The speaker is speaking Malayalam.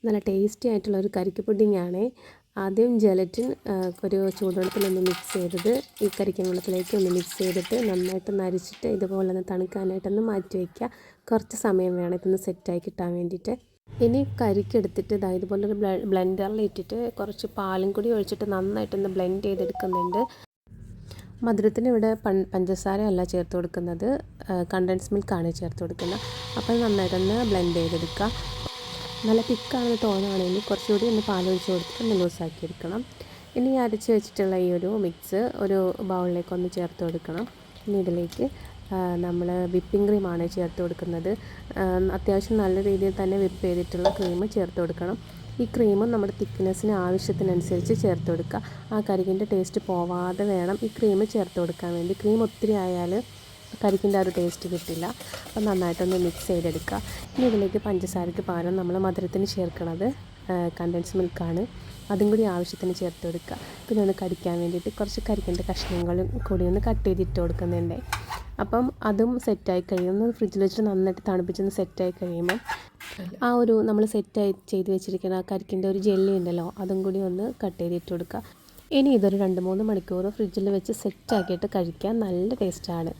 നല്ല ടേസ്റ്റി ആയിട്ടുള്ള ഒരു കരിക്ക് പുഡിങ്ങാണ്. ആദ്യം ജെലറ്റിൻ ഒരു ചൂടുവെള്ളത്തിലൊന്ന് മിക്സ് ചെയ്തത് ഈ കരിക്കൻ വെള്ളത്തിലേക്ക് ഒന്ന് മിക്സ് ചെയ്തിട്ട് നന്നായിട്ട് നരിച്ചിട്ട് ഇതുപോലെ ഒന്ന് തണുക്കാനായിട്ടൊന്ന് മാറ്റി വയ്ക്കുക. കുറച്ച് സമയം വേണം ഇതൊന്ന് സെറ്റായി കിട്ടാൻ വേണ്ടിയിട്ട്. ഇനി കരിക്കെടുത്തിട്ട് ഇതുപോലൊരു ബ്ലെൻഡറിൽ ഇട്ടിട്ട് കുറച്ച് പാലും കൂടി ഒഴിച്ചിട്ട് നന്നായിട്ടൊന്ന് ബ്ലെൻഡ് ചെയ്തെടുക്കുന്നുണ്ട്. മധുരത്തിന് ഇവിടെ പഞ്ചസാര അല്ല ചേർത്ത് കൊടുക്കുന്നത്, കണ്ടൻസ് മിൽക്കാണ് ചേർത്ത് കൊടുക്കുന്നത്. അപ്പോൾ നന്നായിട്ടൊന്ന് ബ്ലെൻഡ് ചെയ്തെടുക്കുക. നല്ല തിക്കാണെന്ന് തോന്നുകയാണെങ്കിൽ കുറച്ചുകൂടി ഒന്ന് പാലൊഴിച്ച് കൊടുത്തിട്ട് ഒന്ന് ലൂസാക്കി എടുക്കണം. ഇനി അരച്ച് വെച്ചിട്ടുള്ള ഈ ഒരു മിക്സ് ഒരു ബൗളിലേക്ക് ഒന്ന് ചേർത്ത് കൊടുക്കണം. ഇനി ഇതിലേക്ക് നമ്മൾ വിപ്പിംഗ് ക്രീമാണ് ചേർത്ത് കൊടുക്കുന്നത്. അത്യാവശ്യം നല്ല രീതിയിൽ തന്നെ വിപ്പ് ചെയ്തിട്ടുള്ള ക്രീം ചേർത്ത് കൊടുക്കണം. ഈ ക്രീം നമ്മുടെ തിക്നെസ്സിന് ആവശ്യത്തിനനുസരിച്ച് ചേർത്ത് കൊടുക്കുക. ആ കരിക്കിൻ്റെ ടേസ്റ്റ് പോവാതെ വേണം ഈ ക്രീം ചേർത്ത് കൊടുക്കാൻ വേണ്ടി. ക്രീം ഒത്തിരി ആയാൽ കരിക്കിൻ്റെ ആ ഒരു ടേസ്റ്റ് കിട്ടില്ല. അപ്പം നന്നായിട്ടൊന്ന് മിക്സ് ചെയ്തെടുക്കുക. ഇനി ഇതിലേക്ക് പഞ്ചസാരയ്ക്ക് പകരം നമ്മൾ മധുരത്തിന് ചേർക്കുന്നത് കണ്ടൻസ് മിൽക്കാണ്. അതും കൂടി ആവശ്യത്തിന് ചേർത്ത് കൊടുക്കുക. പിന്നെ ഒന്ന് കടിക്കാൻ വേണ്ടിയിട്ട് കുറച്ച് കരിക്കിൻ്റെ കഷ്ണങ്ങളും കൂടി ഒന്ന് കട്ട് ചെയ്തിട്ട് കൊടുക്കുന്നുണ്ട്. അപ്പം അതും സെറ്റായി കഴിയുമ്പോൾ ഫ്രിഡ്ജിൽ വെച്ചിട്ട് നന്നായിട്ട് തണുപ്പിച്ചൊന്ന് സെറ്റായി കഴിയുമ്പോൾ ആ ഒരു നമ്മൾ സെറ്റായി ചെയ്ത് വെച്ചിരിക്കുന്ന ആ കരിക്കിൻ്റെ ഒരു ജെല്ലി ഉണ്ടല്ലോ, അതും കൂടി ഒന്ന് കട്ട് ചെയ്തിട്ട് കൊടുക്കുക. ഇനി ഇതൊരു 2-3 മണിക്കൂർ ഫ്രിഡ്ജിൽ വെച്ച് സെറ്റാക്കിയിട്ട് കഴിക്കാൻ നല്ല ടേസ്റ്റാണ്.